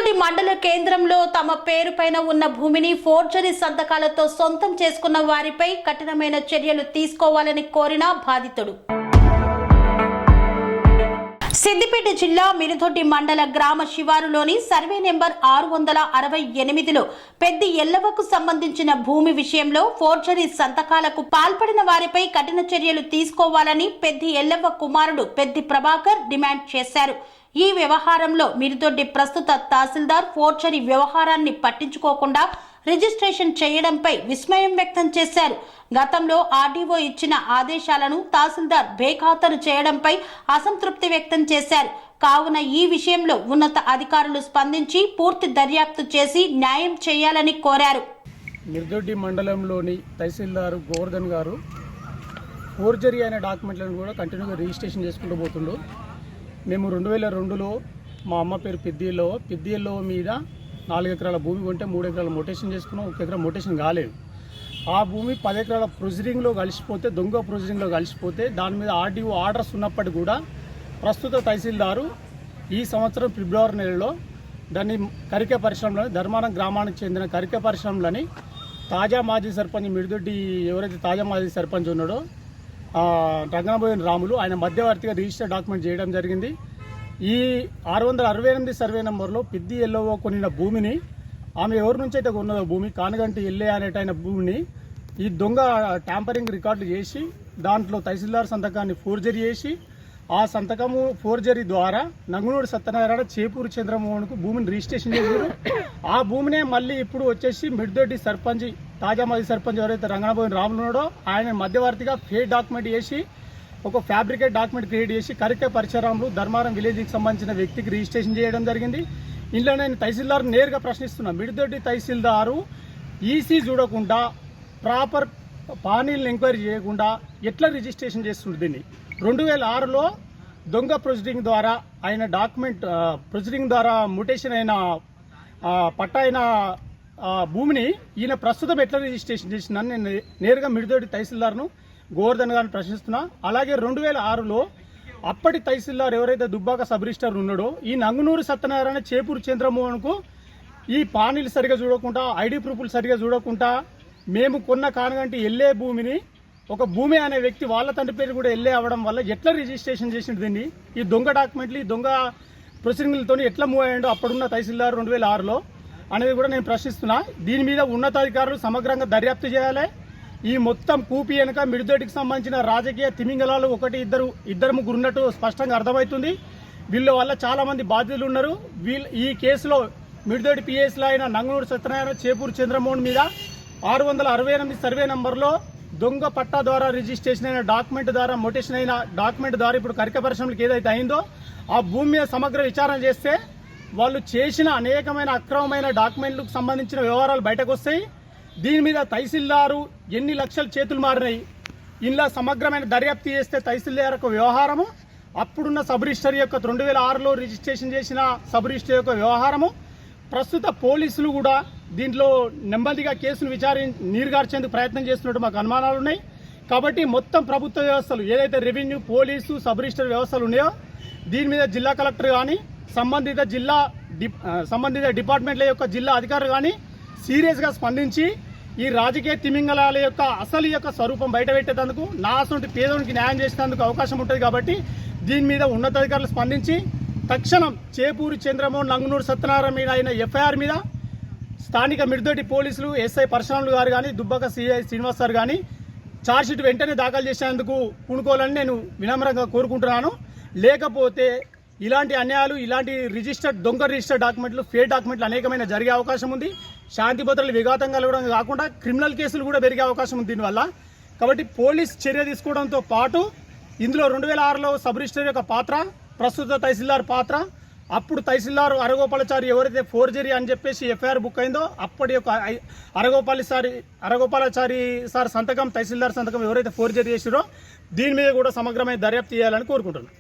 మిరుదొడ్డి మండల కేంద్రంలో తమ పేరుపైన ఉన్న భూమిని ఫోర్జరీ సంతకాలతో సొంతం చేసుకున్న వారిపై కఠినమైన చర్యలు తీసుకోవాలని కోరిన బాధితుడు. సిద్దిపేట జిల్లా మిరుదొడ్డి మండల గ్రామ శివారులోని సర్వే నెంబర్ 668లో పెద్ది ఎల్లవకు సంబంధించిన భూమి విషయంలో ఫోర్జరీ సంతకాలకు పాల్పడిన వారిపై కఠిన చర్యలు తీసుకోవాలని పెద్ది ఎల్లవ కుమారుడు పెద్ది ప్రభాకర్ డిమాండ్ చేశారు. ఈ వ్యవహారంలో మిరుదొడ్డి ప్రస్తుత తహసీల్దార్ ఫోర్జరీ వ్యవహారాన్ని పట్టించుకోకుండా రిజిస్ట్రేషన్ చేయడంపై విస్మయం వ్యక్తం చేశారు. గతంలో ఆర్డీఓ ఇచ్చిన ఆదేశాలను తహసీల్దార్ బేఖాతరు చేయడంపై అసంతృప్తి వ్యక్తం చేశారు. కావున ఈ విషయంలో ఉన్నత అధికారులు స్పందించి పూర్తి దర్యాప్తు చేసి న్యాయం చేయాలని కోరారు. మిరుదొడ్డి మండలంలోని తహసీల్దార్ గోవర్ధన్ గారు ఫోర్జరీ అయిన డాక్యుమెంట్లను కూడా కంటిన్యూగా రిజిస్ట్రేషన్ చేసుకుంటూ పోతుండు. మేము 2002లో మా అమ్మ పేరు పెద్దియల్లో మీద 4 ఎకరాల భూమి కొంటే 3 ఎకరాల మొటేషన్ చేసుకున్నాం. 1 ఎకరా మొటేషన్ కాలేదు. ఆ భూమి 10 ఎకరాల ప్రొసీడింగ్లో కలిసిపోతే, దొంగ ప్రొసీడింగ్లో కలిసిపోతే దాని మీద ఆర్డీఓ ఆర్డర్స్ ఉన్నప్పటికీ కూడా ప్రస్తుత తహసీల్దారు ఈ సంవత్సరం ఫిబ్రవరి నెలలో దాన్ని కరిక పరిశ్రమలోని ధర్మారం గ్రామానికి చెందిన కరిక పరిశ్రమలని తాజా మాజీ సర్పంచ్ మిరుదొడ్డి ఎవరైతే తాజా మాజీ సర్పంచ్ ఉన్నాడో రంగనబోయిన రాములు ఆయన మధ్యవర్తిగా రిజిస్టర్ డాక్యుమెంట్ చేయడం జరిగింది. ఈ 668 సర్వే నెంబర్లో పెద్ది ఎల్లవో కొనిన భూమిని ఆమె ఎవరి నుంచి అయితే కొన్నదో భూమి కానగంటి ఎల్లే అనేటైన భూమిని ఈ దొంగ ట్యాంపరింగ్ రికార్డులు చేసి దాంట్లో తహసీల్దార్ సంతకాన్ని ఫోర్జరీ చేసి ఆ సంతకము ఫోర్జరీ ద్వారా నంగునూరు సత్యనారాయణ చేపూరు చంద్రమోహన్కు భూమిని రిజిస్ట్రేషన్ చేశారు. ఆ భూమినే మళ్ళీ ఇప్పుడు వచ్చేసి మిరుదొడ్డి సర్పంచ్ తాజా మాజీ సర్పంచ్ ఎవరైతే రంగనబోయిన రాములు ఉన్నాడో ఆయన మధ్యవర్తిగా ఫేక్ డాక్యుమెంట్ చేసి ఒక ఫ్యాబ్రికేట్ డాక్యుమెంట్ క్రియేట్ చేసి కరిక పరిసరాలు ధర్మారం విలేజ్కి సంబంధించిన వ్యక్తికి రిజిస్ట్రేషన్ చేయడం జరిగింది. ఇంట్లో నేను తహసీల్దార్ నేరుగా ప్రశ్నిస్తున్నా, మిరుదొడ్డి తహసీల్దారు ఈసీ చూడకుండా ప్రాపర్ పానీలను ఎంక్వైరీ చేయకుండా ఎట్లా రిజిస్ట్రేషన్ చేస్తుంది దీన్ని? 2006లో దొంగ ప్రొసీడింగ్ ద్వారా ఆయన డాక్యుమెంట్ ప్రొసీడింగ్ ద్వారా మ్యూటేషన్ అయిన పట్టా అయిన భూమిని ఈయన ప్రస్తుతం ఎట్లా రిజిస్ట్రేషన్ చేసిందని నేను నేరుగా మిరుదొడ్డి తహసీల్దార్ను గోవర్ధన్ గారిని ప్రశ్నిస్తున్నా. అలాగే 2006లో అప్పటి తహసీల్దార్ ఎవరైతే దుబ్బాక సబ్ రిజిస్టర్ ఉన్నాడో ఈ నంగునూరు సత్యనారాయణ చేపూరు చంద్రమోహన్కు ఈ పానీలు సరిగా చూడకుండా, ఐడి ప్రూఫ్లు సరిగా చూడకుండా మేము కొన్న కానగంటి ఎల్లే భూమిని ఒక భూమి అనే వ్యక్తి వాళ్ళ తండ్రి పేరు కూడా ఎల్లే అవ్వడం వల్ల ఎట్లా రిజిస్ట్రేషన్ చేసిండు దీన్ని? ఈ దొంగ డాక్యుమెంట్లు ఈ దొంగ ప్రొసీడింగ్లతో ఎట్లా మూవ్ అయ్యాడో అప్పుడున్న తహసీల్దార్ 2006లో అనేది కూడా నేను ప్రశ్నిస్తున్నా. దీని మీద ఉన్నతాధికారులు సమగ్రంగా దర్యాప్తు చేయాలి. ఈ మొత్తం కూపి వెనుక మిరుదొడ్డికి సంబంధించిన రాజకీయ తిమింగలాలు ఇద్దరు ముగ్గురు ఉన్నట్టు స్పష్టంగా అర్థమవుతుంది. వీళ్ళ వల్ల చాలా మంది బాధితులు ఉన్నారు. ఈ కేసులో మిరుదొడ్డి పిఎస్లో అయిన నంగునూరు సత్యనారాయణ చేపూరు చంద్రమోహన్ మీద 668 సర్వే నంబర్లో దొంగ పట్టా ద్వారా రిజిస్ట్రేషన్ అయిన డాక్యుమెంట్ ద్వారా మొటేషన్ అయిన డాక్యుమెంట్ ద్వారా ఇప్పుడు కరిక పరిశ్రమలకు ఏదైతే అయిందో ఆ భూమి మీద సమగ్ర విచారణ చేస్తే వాళ్ళు చేసిన అనేకమైన అక్రమమైన డాక్యుమెంట్లకు సంబంధించిన వ్యవహారాలు బయటకు వస్తాయి. దీని మీద తహసీల్దారు ఎన్ని లక్షల చేతులు మారినాయి, ఇలా సమగ్రమైన దర్యాప్తు చేస్తే తహసీల్దార్ యొక్క వ్యవహారము, అప్పుడున్న సబ్ రిజిస్టర్ యొక్క 2006లో రిజిస్ట్రేషన్ చేసిన సబ్ రిజిస్టర్ యొక్క వ్యవహారము, ప్రస్తుత పోలీసులు కూడా దీంట్లో నెమ్మదిగా కేసును నీరుగార్చేందుకు ప్రయత్నం చేస్తున్నట్టు మాకు అనుమానాలు ఉన్నాయి. కాబట్టి మొత్తం ప్రభుత్వ వ్యవస్థలు ఏదైతే రెవెన్యూ, పోలీసు, సబ్ రిజిస్టర్ వ్యవస్థలు ఉన్నాయో దీని మీద జిల్లా కలెక్టర్ కానీ సంబంధిత డిపార్ట్మెంట్ల యొక్క జిల్లా అధికారులు కానీ సీరియస్గా స్పందించి ఈ రాజకీయ తిమింగళాల యొక్క అసలు యొక్క స్వరూపం బయటపెట్టేందుకు నా అసలు పేదోనికి న్యాయం చేసేందుకు అవకాశం ఉంటుంది. కాబట్టి దీని మీద ఉన్నతాధికారులు స్పందించి తక్షణం చేపూరు చంద్రమోహన్ నంగునూరు సత్యనారాయణ మీద అయిన ఎఫ్ఐఆర్ మీద స్థానిక మిరుదొడ్డి పోలీసులు ఎస్ఐ పరశురాములు గారు కానీ దుబ్బాక సిఐ శ్రీనివాస్ సార్ కానీ ఛార్జ్షీట్ వెంటనే దాఖలు చేసేందుకు పూనుకోవాలని నేను వినమ్రంగా కోరుకుంటున్నాను. లేకపోతే ఇలాంటి అన్యాయాలు, ఇలాంటి దొంగ రిజిస్టర్డ్ డాక్యుమెంట్లు, ఫేక్ డాక్యుమెంట్లు అనేకమైన జరిగే అవకాశం ఉంది. శాంతి భద్రతలు విఘాతం కలగడం కాకుండా క్రిమినల్ కేసులు కూడా పెరిగే అవకాశం ఉంది దీనివల్ల. కాబట్టి పోలీస్ చర్య తీసుకోవడంతో పాటు ఇందులో 2006లో సబ్ రిజిస్టర్ యొక్క పాత్ర, ప్రస్తుత తహసీల్దార్ పాత్ర, అప్పుడు తహసీల్దార్ అరగోపాలాచారి ఎవరైతే ఫోర్జరీ అని చెప్పేసి ఎఫ్ఐఆర్ బుక్ అయిందో అప్పటి యొక్క అరగోపాలాచారి సార్ సంతకం, తహసీల్దార్ సంతకం ఎవరైతే ఫోర్జరీ చేసారో దీని మీద కూడా సమగ్రమైన దర్యాప్తు చేయాలని కోరుకుంటున్నాను.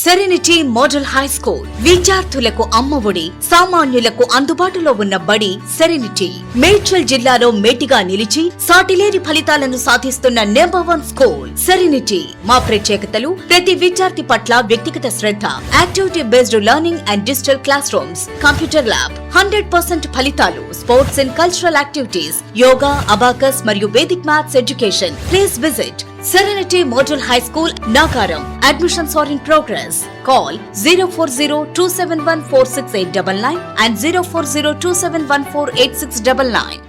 సెరెనిటీ మోడల్ హై స్కూల్ విద్యార్థులకు అమ్మఒడి, సామాన్యులకు అందుబాటులో ఉన్న బడి సెరెనిటీ. మేడ్చల్ జిల్లాలో మేటిగా నిలిచి సాటిలేని ఫలితాలను సాధిస్తున్న నెంబర్ 1 స్కూల్ సెరెనిటీ. మా ప్రత్యేకతలు ప్రతి విద్యార్థి పట్ల వ్యక్తిగత శ్రద్ధ, activity based learning and digital classrooms, computer lab, 100% ఫలితాలు, sports and cultural activities, yoga, abacus మరియు Vedic maths education. Please visit Serenity Model High School, Nagaram. Admissions are in progress. Call 040-271-46899 and 040-271-48699.